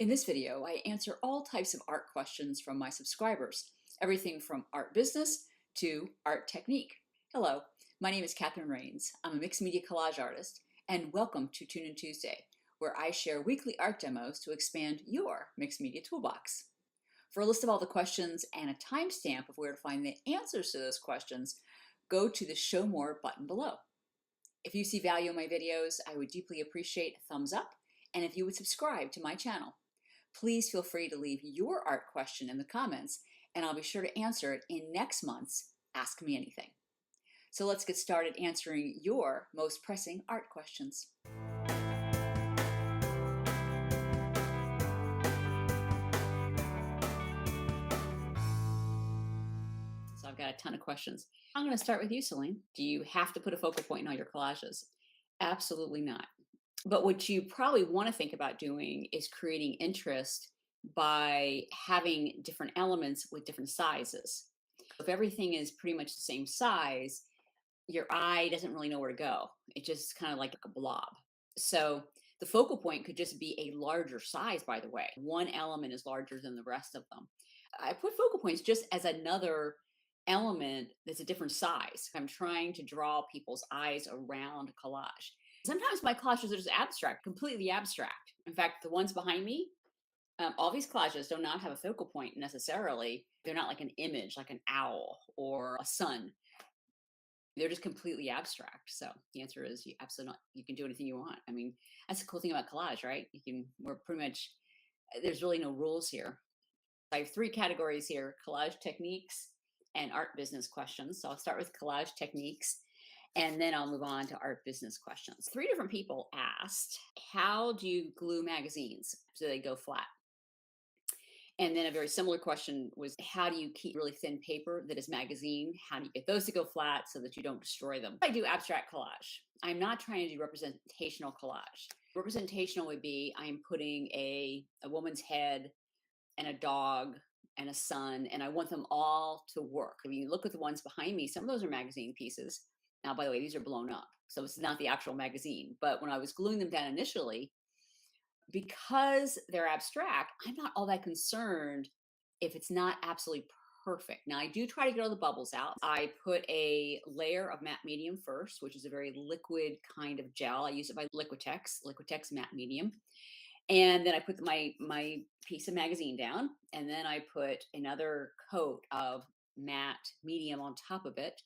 In this video, I answer all types of art questions from my subscribers, everything from art business to art technique. Hello, my name is Catherine Rains. I'm a mixed media collage artist, and welcome to Tune In Tuesday, where I share weekly art demos to expand your mixed media toolbox. For a list of all the questions and a timestamp of where to find the answers to those questions, go to the Show More button below. If you see value in my videos, I would deeply appreciate a thumbs up, and if you would subscribe to my channel. Please feel free to leave your art question in the comments, and I'll be sure to answer it in next month's Ask Me Anything. So let's get started answering your most pressing art questions. So I've got a ton of questions. I'm going to start with you, Celine. Do you have to put a focal point in all your collages? Absolutely not. But what you probably want to think about doing is creating interest by having different elements with different sizes. If everything is pretty much the same size, your eye doesn't really know where to go. It's just kind of like a blob. So the focal point could just be a larger size, by the way. One element is larger than the rest of them. I put focal points just as another element that's a different size. I'm trying to draw people's eyes around a collage. Sometimes my collages are just abstract, completely abstract. In fact, the ones behind me, all these collages do not have a focal point necessarily. They're not like an image, like an owl or a sun. They're just completely abstract. So the answer is you absolutely not. You can do anything you want. I mean, that's the cool thing about collage, right? We're pretty much, there's really no rules here. I have three categories here: collage techniques and art business questions. So I'll start with collage techniques, and then I'll move on to art business questions. Three different people asked, how do you glue magazines so they go flat? And then a very similar question was, how do you keep really thin paper that is magazine? How do you get those to go flat so that you don't destroy them? I do abstract collage. I'm not trying to do representational collage. Representational would be I'm putting a woman's head and a dog and a sun, and I want them all to work. I mean, look at the ones behind me. Some of those are magazine pieces. Now, by the way, these are blown up, so it's not the actual magazine. But when I was gluing them down initially, because they're abstract, I'm not all that concerned if it's not absolutely perfect. Now, I do try to get all the bubbles out. I put a layer of matte medium first, which is a very liquid kind of gel. I use it by Liquitex matte medium. And then I put my piece of magazine down, and then I put another coat of matte medium on top of it.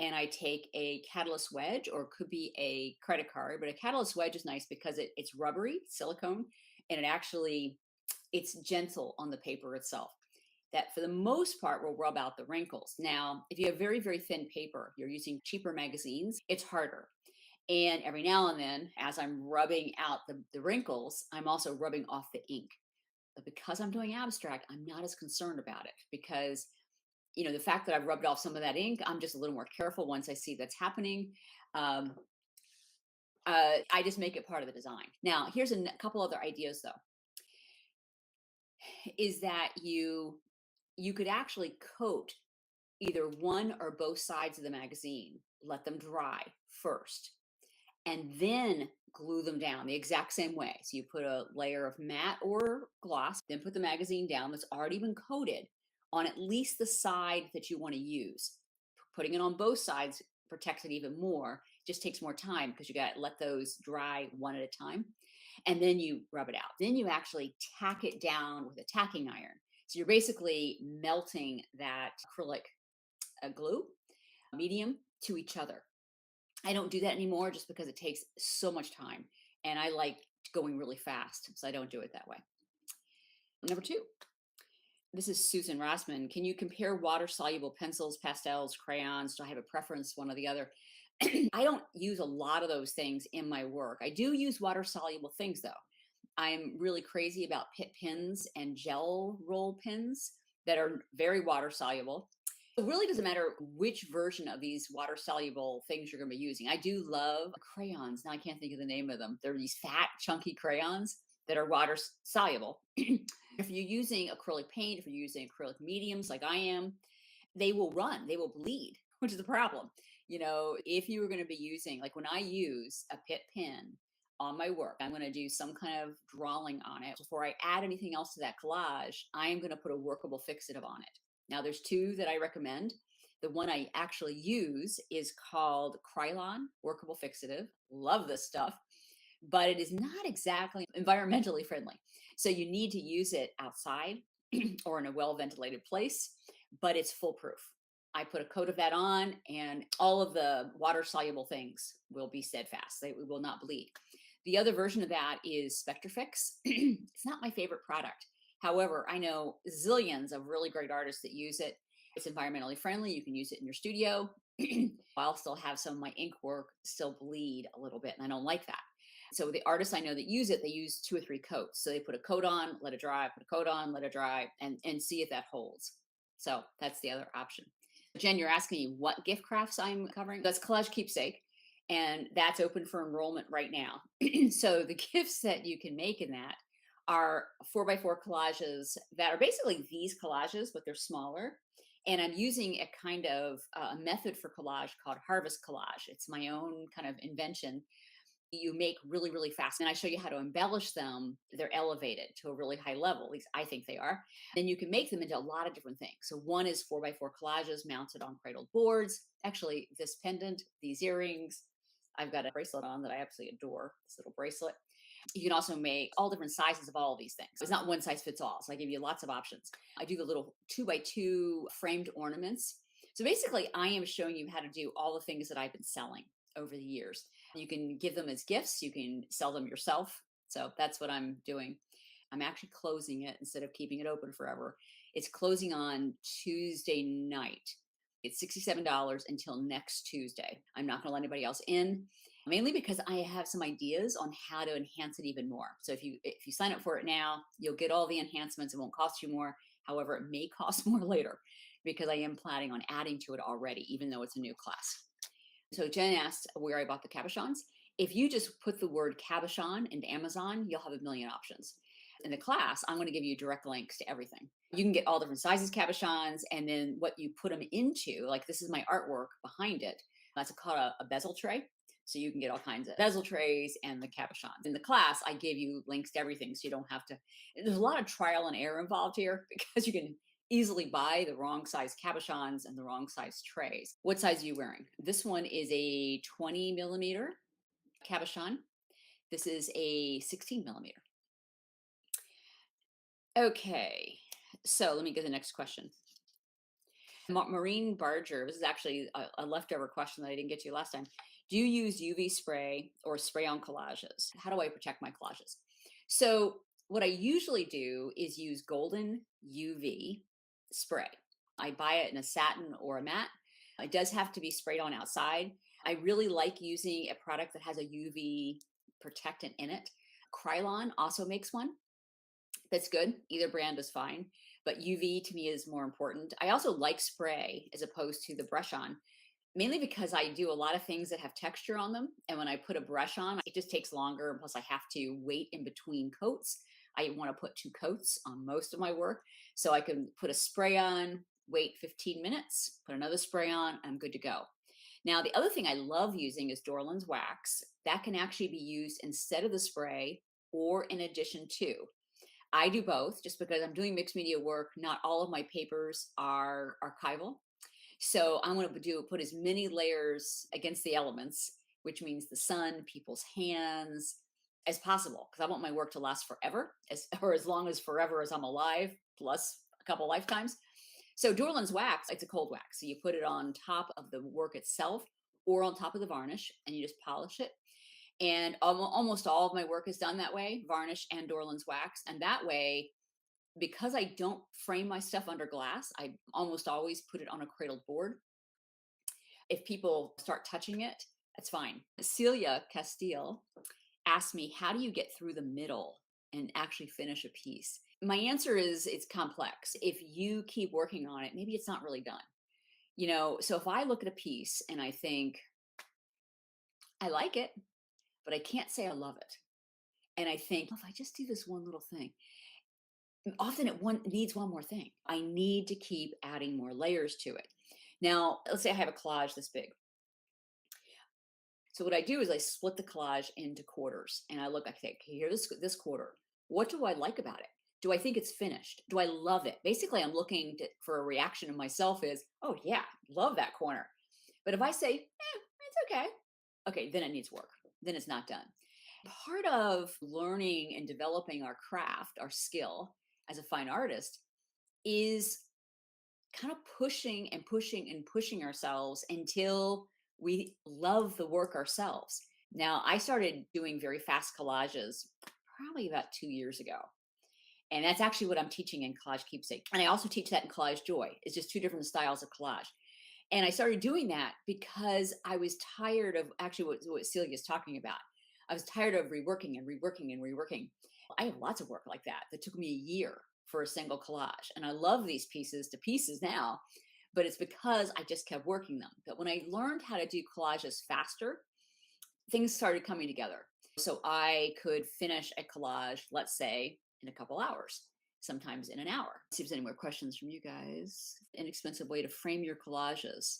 And I take a catalyst wedge, or it could be a credit card, but a catalyst wedge is nice because it's rubbery, silicone, and it's gentle on the paper itself. That for the most part will rub out the wrinkles. Now, if you have very, very thin paper, you're using cheaper magazines, it's harder. And every now and then, as I'm rubbing out the wrinkles, I'm also rubbing off the ink. But because I'm doing abstract, I'm not as concerned about it because, the fact that I've rubbed off some of that ink, I'm just a little more careful once I see that's happening. I just make it part of the design. Now, here's a couple other ideas, though, is that you could actually coat either one or both sides of the magazine, let them dry first, and then glue them down the exact same way. So you put a layer of matte or gloss, then put the magazine down that's already been coated on at least the side that you want to use. Putting it on both sides protects it even more. Just takes more time because you got to let those dry one at a time. And then you rub it out. Then you actually tack it down with a tacking iron. So you're basically melting that acrylic glue medium to each other. I don't do that anymore just because it takes so much time, and I like going really fast, so I don't do it that way. Number two, this is Susan Rossman. Can you compare water-soluble pencils, pastels, crayons? Do I have a preference, one or the other? I don't use a lot of those things in my work. I do use water-soluble things, though. I'm really crazy about Pitt pens and gel roll pens that are very water-soluble. It really doesn't matter which version of these water soluble things you're going to be using. I do love crayons. Now I can't think of the name of them. They're these fat, chunky crayons that are water soluble. If you're using acrylic paint, if you're using acrylic mediums like I am, they will run, they will bleed, which is the problem. If you were going to be using, like when I use a Pitt pen, on my work. I'm going to do some kind of drawing on it. Before I add anything else to that collage, I am going to put a workable fixative on it. Now, there's two that I recommend. The one I actually use is called Krylon Workable Fixative. Love this stuff, but it is not exactly environmentally friendly. So you need to use it outside or in a well ventilated place, but it's foolproof. I put a coat of that on, and all of the water soluble things will be steadfast. They will not bleed. The other version of that is Spectrafix. It's not my favorite product. However, I know zillions of really great artists that use it. It's environmentally friendly. You can use it in your studio. I'll still have some of my ink work still bleed a little bit, and I don't like that. So the artists I know that use it, they use 2 or 3 coats. So they put a coat on, let it dry, put a coat on, let it dry, and see if that holds. So that's the other option. Jen, you're asking me what gift crafts I'm covering. That's Collage Keepsake, and that's open for enrollment right now. So the gifts that you can make in that are 4x4 collages that are basically these collages, but they're smaller. And I'm using a kind of method for collage called Harvest Collage. It's my own kind of invention. You make really, really fast. And I show you how to embellish them. They're elevated to a really high level, at least I think they are. Then you can make them into a lot of different things. So one is 4x4 collages mounted on cradled boards. Actually, this pendant, these earrings, I've got a bracelet on that I absolutely adore, this little bracelet. You can also make all different sizes of all of these things. It's not one size fits all. So I give you lots of options. I do the little 2x2 framed ornaments. So basically, I am showing you how to do all the things that I've been selling over the years. You can give them as gifts. You can sell them yourself. So that's what I'm doing. I'm actually closing it instead of keeping it open forever. It's closing on Tuesday night. It's $67 until next Tuesday. I'm not going to let anybody else in, mainly because I have some ideas on how to enhance it even more. So if you sign up for it now, you'll get all the enhancements. It won't cost you more. However, it may cost more later because I am planning on adding to it already, even though it's a new class. So Jen asked where I bought the cabochons. If you just put the word cabochon into Amazon, you'll have a million options. In the class, I'm going to give you direct links to everything. You can get all different sizes cabochons, and then what you put them into, like this is my artwork behind it. That's called a bezel tray. So you can get all kinds of bezel trays and the cabochons. In the class, I give you links to everything, so you don't have to. There's a lot of trial and error involved here because you can easily buy the wrong size cabochons and the wrong size trays. What size are you wearing? This one is a 20 millimeter cabochon. This is a 16 millimeter. Okay, so let me get the next question. Maureen Barger, this is actually a leftover question that I didn't get to last time. Do you use UV spray or spray on collages? How do I protect my collages? So what I usually do is use golden UV spray. I buy it in a satin or a matte. It does have to be sprayed on outside. I really like using a product that has a UV protectant in it. Krylon also makes one. That's good. Either brand is fine, but UV to me is more important. I also like spray as opposed to the brush on, mainly because I do a lot of things that have texture on them. And when I put a brush on, it just takes longer. Plus, I have to wait in between coats. I want to put 2 coats on most of my work. So I can put a spray on, wait 15 minutes, put another spray on, I'm good to go. Now, the other thing I love using is Dorland's wax. That can actually be used instead of the spray or in addition to. I do both just because I'm doing mixed media work. Not all of my papers are archival. So I want to put as many layers against the elements, which means the sun, people's hands, as possible, because I want my work to last forever, or as long as forever as I'm alive, plus a couple lifetimes. So Dorland's wax, it's a cold wax. So you put it on top of the work itself or on top of the varnish, and you just polish it. And almost all of my work is done that way, varnish and Dorland's wax. And that way, because I don't frame my stuff under glass, I almost always put it on a cradled board. If people start touching it, that's fine. Celia Castile asked me, how do you get through the middle and actually finish a piece? My answer is it's complex. If you keep working on it, maybe it's not really done. So if I look at a piece and I think, I like it, but I can't say I love it. And I think, if I just do this one little thing, often it needs one more thing. I need to keep adding more layers to it. Now, let's say I have a collage this big. So what I do is I split the collage into quarters and I look, I think, okay, here, this quarter, what do I like about it? Do I think it's finished? Do I love it? Basically, I'm looking for a reaction of myself is, oh yeah, love that corner. But if I say, it's okay, okay, then it needs work. Then it's not done. Part of learning and developing our craft, our skill as a fine artist is kind of pushing and pushing and pushing ourselves until we love the work ourselves. Now, I started doing very fast collages probably about 2 years ago. And that's actually what I'm teaching in Collage Keepsake. And I also teach that in Collage Joy. It's just two different styles of collage. And I started doing that because I was tired of actually what Celia's talking about. I was tired of reworking and reworking and reworking. I have lots of work like that that took me a year for a single collage. And I love these pieces to pieces now, but it's because I just kept working them. But when I learned how to do collages faster, things started coming together. So I could finish a collage, let's say, in a couple hours, sometimes in an hour. See if there's any more questions from you guys. Inexpensive way to frame your collages.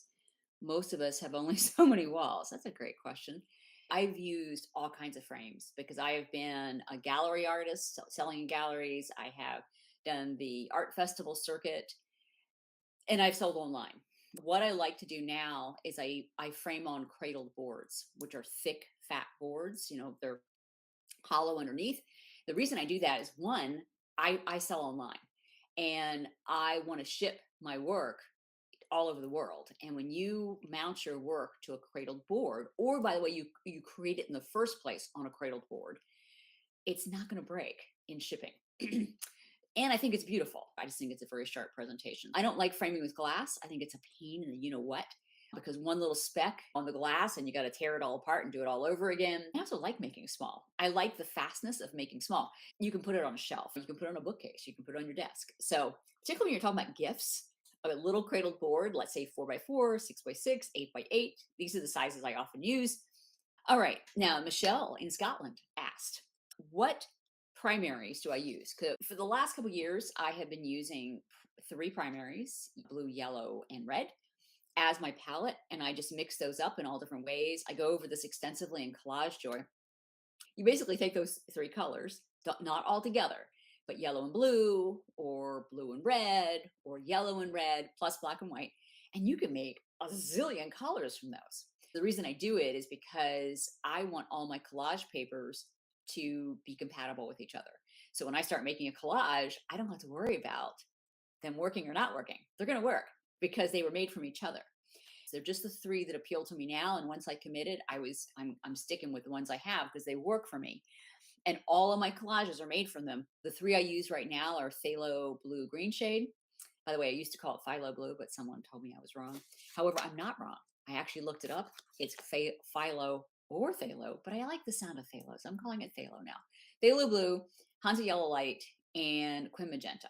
Most of us have only so many walls. That's a great question. I've used all kinds of frames because I have been a gallery artist selling in galleries. I have done the art festival circuit and I've sold online. What I like to do now is I frame on cradled boards, which are thick, fat boards. They're hollow underneath. The reason I do that is one, I sell online and I want to ship my work all over the world. And when you mount your work to a cradled board, or by the way, you create it in the first place on a cradled board, it's not going to break in shipping. And I think it's beautiful. I just think it's a very sharp presentation. I don't like framing with glass. I think it's a pain in the you know what, because one little speck on the glass and you got to tear it all apart and do it all over again. I also like making small. I like the fastness of making small. You can put it on a shelf, you can put it on a bookcase, you can put it on your desk. So particularly when you're talking about gifts, a little cradled board, let's say 4x4, 6x6, 8x8. These are the sizes I often use. All right, now Michelle in Scotland asked, what primaries do I use? For the last couple of years, I have been using three primaries, blue, yellow, and red, as my palette, and I just mix those up in all different ways. I go over this extensively in Collage Joy. You basically take those three colors, not all together, but yellow and blue, or blue and red, or yellow and red, plus black and white, and you can make a zillion colors from those. The reason I do it is because I want all my collage papers to be compatible with each other. So when I start making a collage, I don't have to worry about them working or not working. They're going to work because they were made from each other. So they're just the three that appeal to me now. And once I committed, I'm sticking with the ones I have because they work for me. And all of my collages are made from them. The three I use right now are phthalo blue green shade. By the way, I used to call it phthalo blue, but someone told me I was wrong. However, I'm not wrong. I actually looked it up. It's phthalo or phthalo, but I like the sound of phthalo, so I'm calling it phthalo now. Phthalo blue, Hansa yellow light, and quin magenta.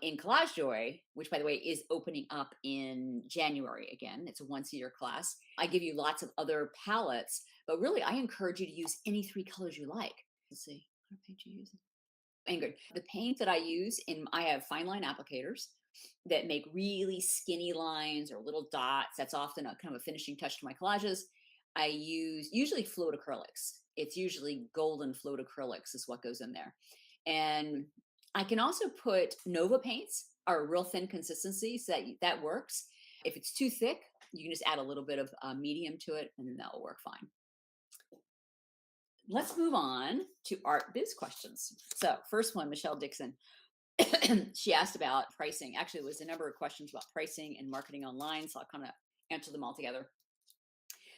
In Collage Joy, which by the way is opening up in January again, it's a once-a-year class. I give you lots of other palettes, but really I encourage you to use any three colors you like. Let's see, what paint you using? Ingrid, the paint that I use I have fine line applicators that make really skinny lines or little dots. That's often a kind of a finishing touch to my collages. I use usually fluid acrylics. It's usually golden fluid acrylics is what goes in there. And I can also put Nova paints, are real thin consistency, so that works. If it's too thick, you can just add a little bit of medium to it and then that will work fine. Let's move on to art biz questions. So first one, Michelle Dixon. She asked about pricing. Actually, it was a number of questions about pricing and marketing online, so I'll kind of answer them all together.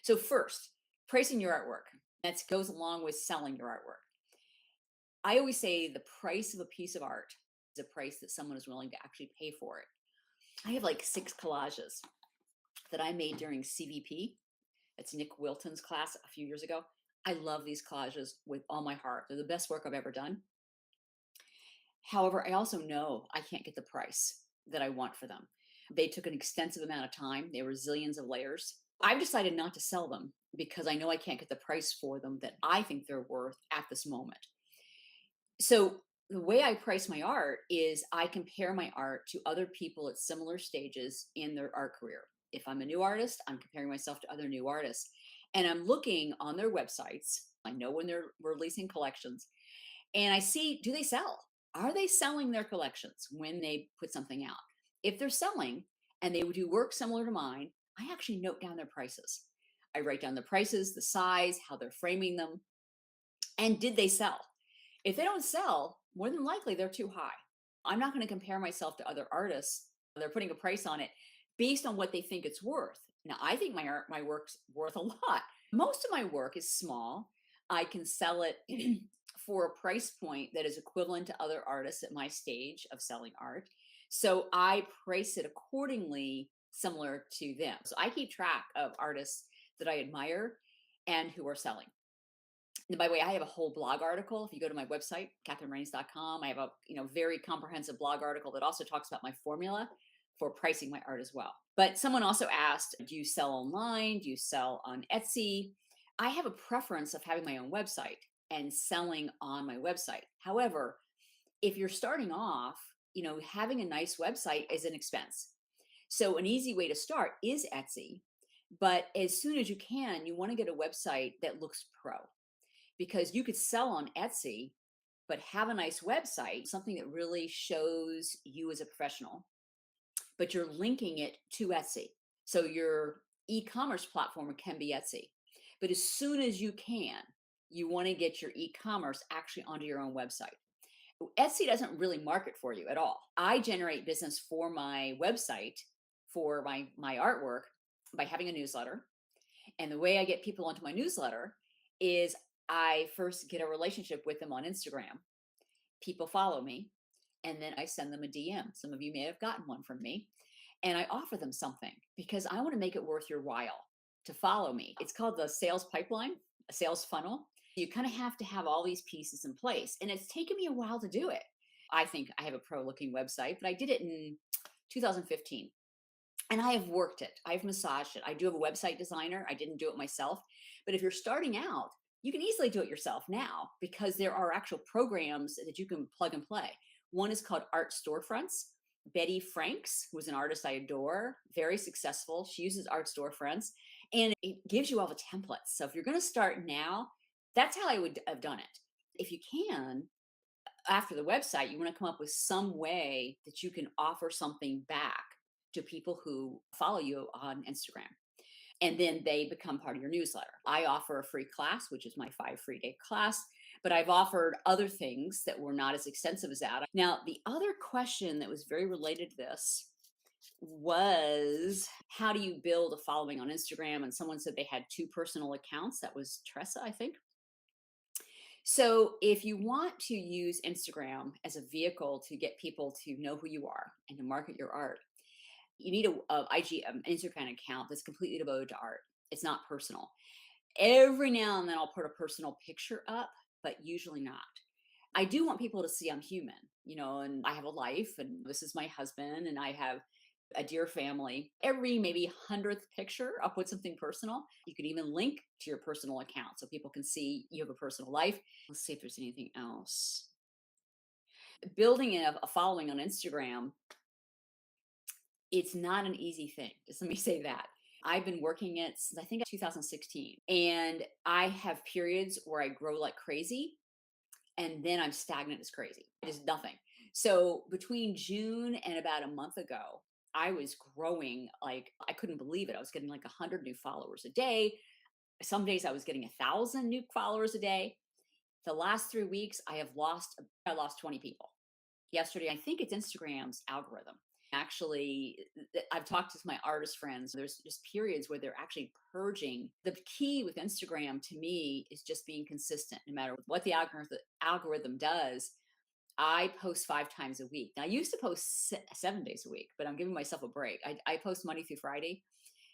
So first, pricing your artwork. That goes along with selling your artwork. I always say the price of a piece of art is a price that someone is willing to actually pay for it. I have like 6 collages that I made during CVP. That's Nick Wilton's class a few years ago. I love these collages with all my heart. They're the best work I've ever done. However, I also know I can't get the price that I want for them. They took an extensive amount of time. They were zillions of layers. I've decided not to sell them because I know I can't get the price for them that I think they're worth at this moment. So the way I price my art is I compare my art to other people at similar stages in their art career. If I'm a new artist, I'm comparing myself to other new artists. And I'm looking on their websites. I know when they're releasing collections, and I see, do they sell? Are they selling their collections when they put something out? If they're selling and they would do work similar to mine, I actually note down their prices. I write down the prices, the size, how they're framing them, and did they sell? If they don't sell, more than likely they're too high. I'm not going to compare myself to other artists. They're putting a price on it based on what they think it's worth. Now, I think my work's worth a lot. Most of my work is small. I can sell it for a price point that is equivalent to other artists at my stage of selling art. So I price it accordingly, similar to them. So I keep track of artists that I admire and who are selling. And by the way, I have a whole blog article. If you go to my website, catherinereigns.com, I have a very comprehensive blog article that also talks about my formula for pricing my art as well. But someone also asked, do you sell online? Do you sell on Etsy? I have a preference of having my own website and selling on my website. However, if you're starting off, having a nice website is an expense. So an easy way to start is Etsy. But as soon as you can, you want to get a website that looks pro, because you could sell on Etsy, but have a nice website, something that really shows you as a professional, but you're linking it to Etsy. So your e-commerce platform can be Etsy. But as soon as you can, you want to get your e-commerce actually onto your own website. Etsy doesn't really market for you at all. I generate business for my website, for my artwork, by having a newsletter. And the way I get people onto my newsletter is I first get a relationship with them on Instagram. People follow me, and then I send them a DM. Some of you may have gotten one from me. And I offer them something because I want to make it worth your while to follow me. It's called the sales pipeline, a sales funnel. You kind of have to have all these pieces in place. And it's taken me a while to do it. I think I have a pro looking website, but I did it in 2015. And I have worked it. I've massaged it. I do have a website designer. I didn't do it myself. But if you're starting out, you can easily do it yourself now because there are actual programs that you can plug and play. One is called Art Storefronts. Betty Franks, who is an artist I adore, very successful. She uses Art Storefronts and it gives you all the templates. So if you're going to start now, that's how I would have done it. If you can, after the website, you want to come up with some way that you can offer something back to people who follow you on Instagram. And then they become part of your newsletter. I offer a free class, which is my 5 free-day class, but I've offered other things that were not as extensive as that. Now, the other question that was very related to this was, how do you build a following on Instagram? And someone said they had 2 personal accounts. That was Tressa, I think. So if you want to use Instagram as a vehicle to get people to know who you are and to market your art, you need an Instagram account that's completely devoted to art. It's not personal. Every now and then I'll put a personal picture up, but usually not. I do want people to see I'm human, and I have a life, and this is my husband, and I have a dear family. Every maybe 100th picture, I'll put something personal. You can even link to your personal account so people can see you have a personal life. Let's see if there's anything else. Building a following on Instagram, it's not an easy thing. Just let me say that. I've been working it since I think 2016. And I have periods where I grow like crazy and then I'm stagnant as crazy. It is nothing. So between June and about a month ago, I was growing like I couldn't believe it. I was getting like 100 new followers a day. Some days I was getting 1,000 new followers a day. The last 3 weeks, I lost 20 people. Yesterday, I think it's Instagram's algorithm. Actually, I've talked to my artist friends. There's just periods where they're actually purging. The key with Instagram to me is just being consistent, no matter what the algorithm does. I post 5 times a week. Now, I used to post 7 days a week, but I'm giving myself a break. I post Monday through Friday,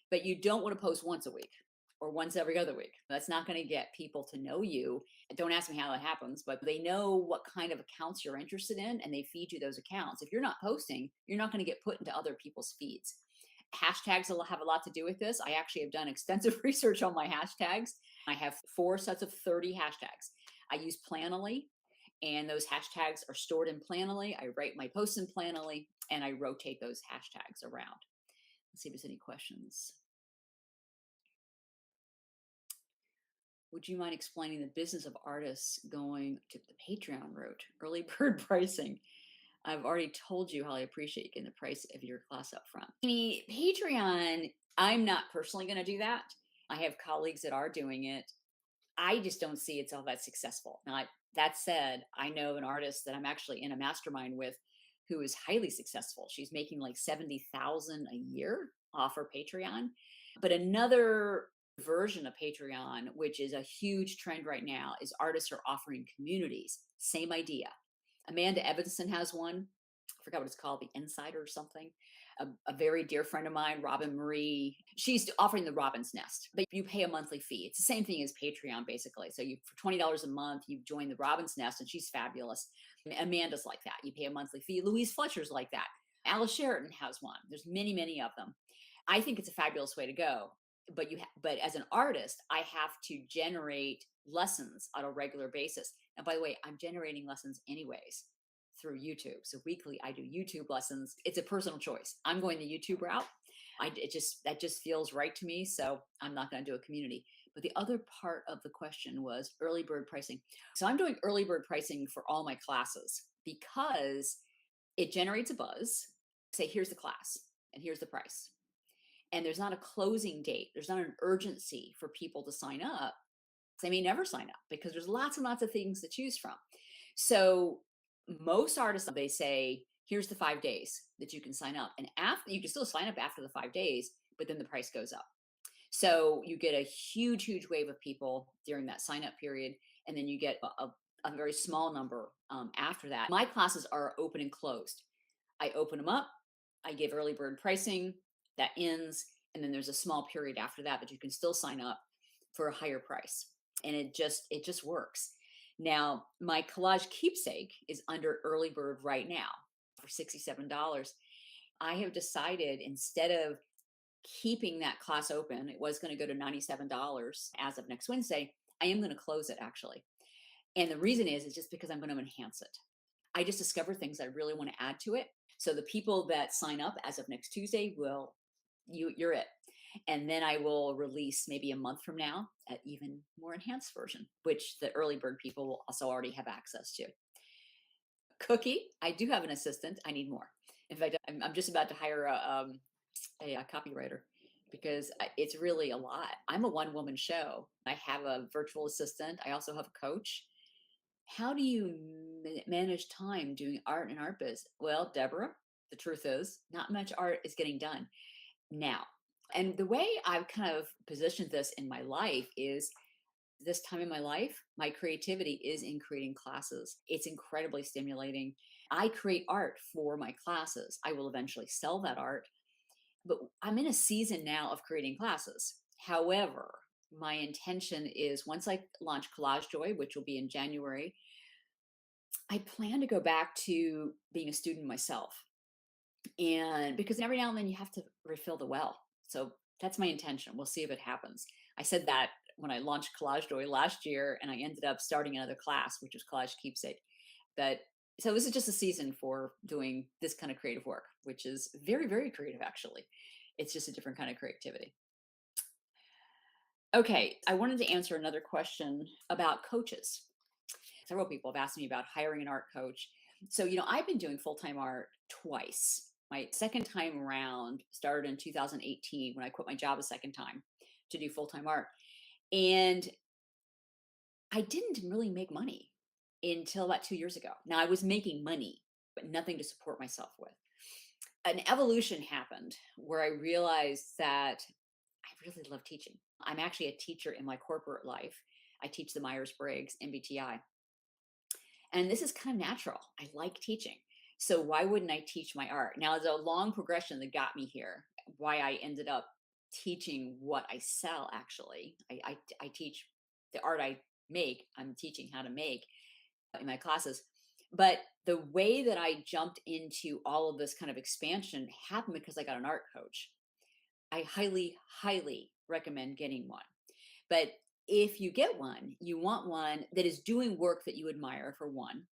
but you don't want to post once a week or once every other week. That's not going to get people to know you. Don't ask me how that happens, but they know what kind of accounts you're interested in and they feed you those accounts. If you're not posting, you're not going to get put into other people's feeds. Hashtags will have a lot to do with this. I actually have done extensive research on my hashtags. I have 4 sets of 30 hashtags. I use Planoly, and those hashtags are stored in Planoly. I write my posts in Planoly, and I rotate those hashtags around. Let's see if there's any questions. Would you mind explaining the business of artists going to the Patreon route, early bird pricing? I've already told you how I appreciate getting the price of your class up front. I mean, Patreon, I'm not personally going to do that. I have colleagues that are doing it. I just don't see it's all that successful. Now, that said, I know an artist that I'm actually in a mastermind with who is highly successful. She's making like 70,000 a year off her Patreon. But another version of Patreon, which is a huge trend right now, is artists are offering communities. Same idea. Amanda Evanson has one. I forgot what it's called, the Insider or something. A very dear friend of mine, Robin Marie, she's offering the Robin's Nest, but you pay a monthly fee. It's the same thing as Patreon, basically. So you for $20 a month, you join the Robin's Nest, and she's fabulous. Amanda's like that. You pay a monthly fee. Louise Fletcher's like that. Alice Sheraton has one. There's many, many of them. I think it's a fabulous way to go. But as an artist, I have to generate lessons on a regular basis. And by the way, I'm generating lessons anyways through YouTube. So weekly, I do YouTube lessons. It's a personal choice. I'm going the YouTube route. That just feels right to me. So I'm not going to do a community. But the other part of the question was early bird pricing. So I'm doing early bird pricing for all my classes because it generates a buzz. Say, here's the class and here's the price. And there's not a closing date. There's not an urgency for people to sign up. They may never sign up because there's lots and lots of things to choose from. So most artists, they say, here's the 5 days that you can sign up. And after you can still sign up after the 5 days, but then the price goes up. So you get a huge, huge wave of people during that sign up period. And then you get a very small number after that. My classes are open and closed. I open them up. I give early bird pricing that ends. And then there's a small period after that that you can still sign up for a higher price. And it just works. Now, my collage keepsake is under early bird right now for $67. I have decided instead of keeping that class open, it was going to go to $97 as of next Wednesday. I am going to close it actually. And the reason is just because I'm going to enhance it. I just discovered things I really want to add to it. So the people that sign up as of next Tuesday you're it. And then I will release maybe a month from now an even more enhanced version, which the early bird people will also already have access to. Cookie, I do have an assistant. I need more. In fact, I'm just about to hire a copywriter because it's really a lot. I'm a one-woman show. I have a virtual assistant. I also have a coach. How do you manage time doing art and art biz? Well, Deborah, the truth is not much art is getting done now. And the way I've kind of positioned this in my life is this time in my life, my creativity is in creating classes. It's incredibly stimulating. I create art for my classes. I will eventually sell that art, but I'm in a season now of creating classes. However, my intention is once I launch Collage Joy, which will be in January, I plan to go back to being a student myself. And because every now and then you have to refill the well. So that's my intention. We'll see if it happens. I said that when I launched Collage Joy last year, and I ended up starting another class, which was Collage Keepsake. But so this is just a season for doing this kind of creative work, which is very, very creative, actually. It's just a different kind of creativity. Okay, I wanted to answer another question about coaches. Several people have asked me about hiring an art coach. So, I've been doing full-time art twice. My second time around started in 2018 when I quit my job a second time to do full-time art. And I didn't really make money until about 2 years ago. Now I was making money, but nothing to support myself with. An evolution happened where I realized that I really love teaching. I'm actually a teacher in my corporate life. I teach the Myers-Briggs MBTI. And this is kind of natural. I like teaching. So why wouldn't I teach my art? Now, there's a long progression that got me here, why I ended up teaching what I sell, actually. I teach the art I make, I'm teaching how to make in my classes. But the way that I jumped into all of this kind of expansion happened because I got an art coach. I highly, highly recommend getting one. But if you get one, you want one that is doing work that you admire, for one,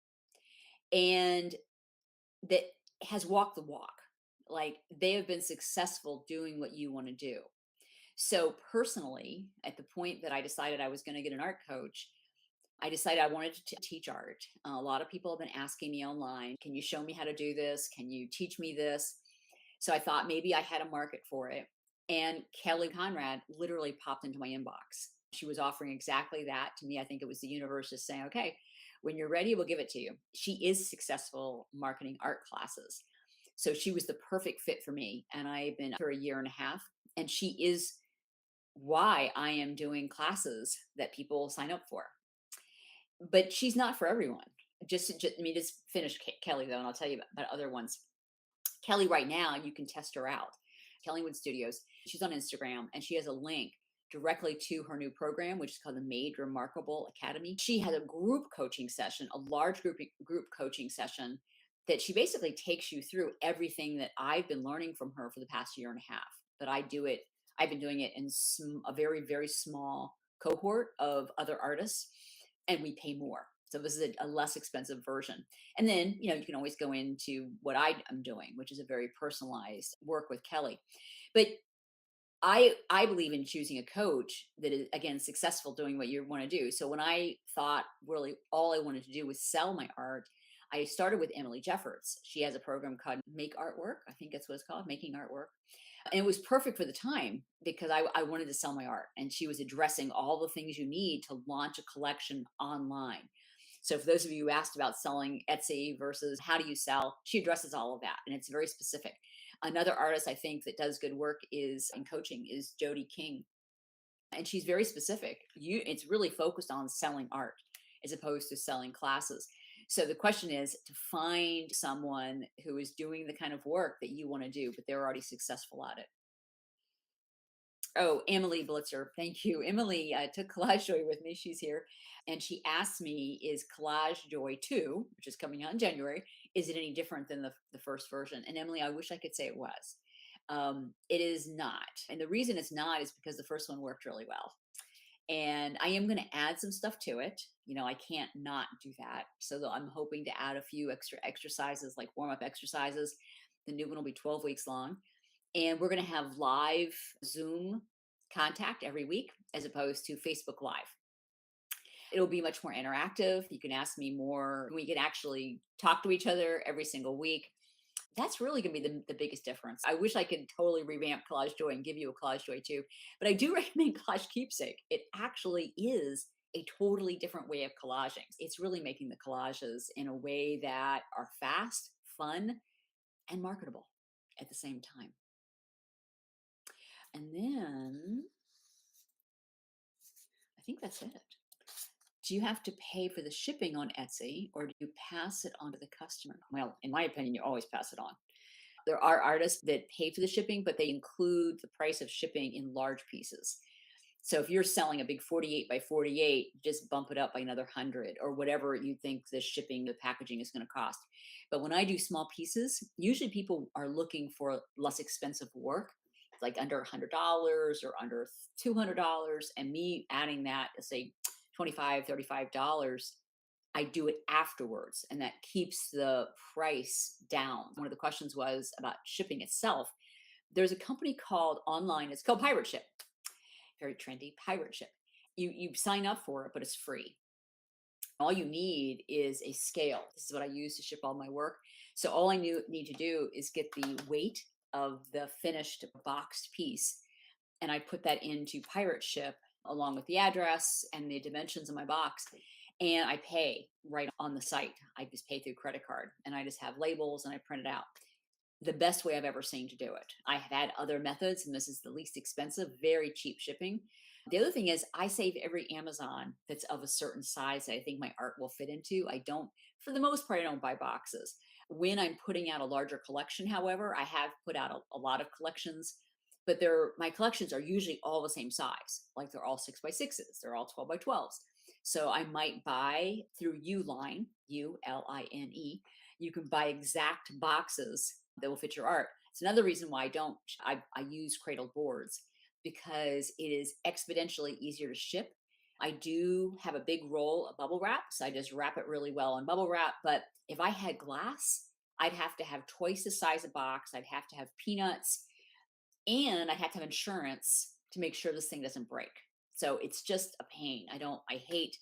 and that has walked the walk. Like they have been successful doing what you want to do. So personally, at the point that I decided I was going to get an art coach, I decided I wanted to teach art. A lot of people have been asking me online, can you show me how to do this? Can you teach me this? So I thought maybe I had a market for it. And Kelly Conrad literally popped into my inbox. She was offering exactly that to me. I think it was the universe just saying, okay, when you're ready, we'll give it to you. She is successful marketing art classes. So she was the perfect fit for me. And I've been for a year and a half. And she is why I am doing classes that people sign up for. But she's not for everyone. Let me just finish Kelly though, and I'll tell you about other ones. Kelly, right now, you can test her out. Kellywood Studios. She's on Instagram, and she has a link directly to her new program, which is called the Made Remarkable Academy. She has a group coaching session, a large group coaching session that she basically takes you through everything that I've been learning from her for the past year and a half. But I've been doing it in a very, very small cohort of other artists, and we pay more. So this is a less expensive version. And then, you can always go into what I'm doing, which is a very personalized work with Kelly. But I believe in choosing a coach that is, again, successful doing what you want to do. So when I thought really all I wanted to do was sell my art, I started with Emily Jeffords. She has a program called Make Artwork. I think that's what it's called, Making Artwork. And it was perfect for the time because I wanted to sell my art. And she was addressing all the things you need to launch a collection online. So for those of you who asked about selling Etsy versus how do you sell, she addresses all of that. And it's very specific. Another artist I think that does good work is in coaching is Jody King. And she's very specific. It's really focused on selling art as opposed to selling classes. So the question is to find someone who is doing the kind of work that you want to do, but they're already successful at it. Oh, Emily Blitzer. Thank you. Emily took Collage Joy with me. She's here. And she asked me, is Collage Joy 2, which is coming out in January, is it any different than the first version? And Emily, I wish I could say it was. It is not. And the reason it's not is because the first one worked really well. And I am going to add some stuff to it. I can't not do that. So I'm hoping to add a few extra exercises, like warm-up exercises. The new one will be 12 weeks long. And we're going to have live Zoom contact every week as opposed to Facebook Live. It'll be much more interactive. You can ask me more. We can actually talk to each other every single week. That's really going to be the biggest difference. I wish I could totally revamp Collage Joy and give you a Collage Joy too, but I do recommend Collage Keepsake. It actually is a totally different way of collaging. It's really making the collages in a way that are fast, fun, and marketable at the same time. And then I think that's it. Do you have to pay for the shipping on Etsy or do you pass it on to the customer? Well, in my opinion, you always pass it on. There are artists that pay for the shipping, but they include the price of shipping in large pieces. So if you're selling a big 48 by 48, just bump it up by another 100 or whatever you think the shipping, the packaging is going to cost. But when I do small pieces, usually people are looking for less expensive work, like under $100 or under $200. And me adding that, say $25, $35, I do it afterwards, and that keeps the price down. One of the questions was about shipping itself. There's a company called online, it's called Pirate Ship. Very trendy, Pirate Ship. You sign up for it, but it's free. All you need is a scale. This is what I use to ship all my work. So all I need to do is get the weight of the finished boxed piece, and I put that into Pirate Ship along with the address and the dimensions of my box. And I pay right on the site. I just pay through credit card and I just have labels and I print it out. The best way I've ever seen to do it. I have had other methods and this is the least expensive, very cheap shipping. The other thing is I save every Amazon that's of a certain size that I think my art will fit into. For the most part, I don't buy boxes. When I'm putting out a larger collection, however, I have put out a lot of collections, but my collections are usually all the same size. Like they're all 6x6s, they're all 12x12s. So I might buy through Uline, Uline. You can buy exact boxes that will fit your art. It's another reason why I use cradled boards because it is exponentially easier to ship. I do have a big roll of bubble wrap, so I just wrap it really well in bubble wrap. But if I had glass, I'd have to have twice the size of box. I'd have to have peanuts, and I'd have to have insurance to make sure this thing doesn't break. So it's just a pain. I hate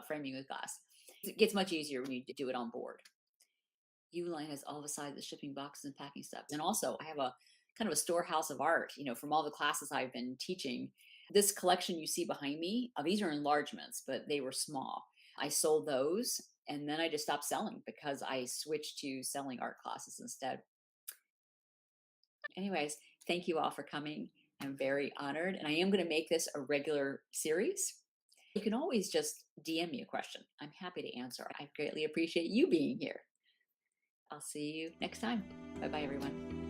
framing with glass. It gets much easier when you do it on board. Uline has all the sides, the shipping boxes and packing stuff. And also I have a kind of a storehouse of art, from all the classes I've been teaching. This collection you see behind me, these are enlargements, but they were small. I sold those and then I just stopped selling because I switched to selling art classes instead. Anyways, thank you all for coming. I'm very honored, and I am going to make this a regular series. You can always just DM me a question. I'm happy to answer. I greatly appreciate you being here. I'll see you next time. Bye bye, everyone.